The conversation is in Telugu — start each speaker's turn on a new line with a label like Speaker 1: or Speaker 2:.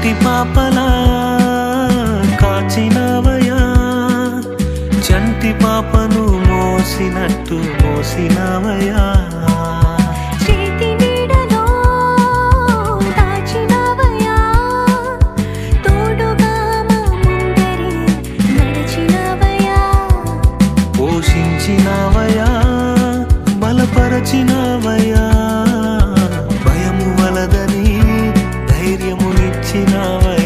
Speaker 1: కంటి పాపలా కాచినవయా, చంటి పాపను మోసినట్టు మోసినవయా. పోషించినవయా, బలపరచినవయా, భయము వలదని ధైర్యమునిచ్చినవయా.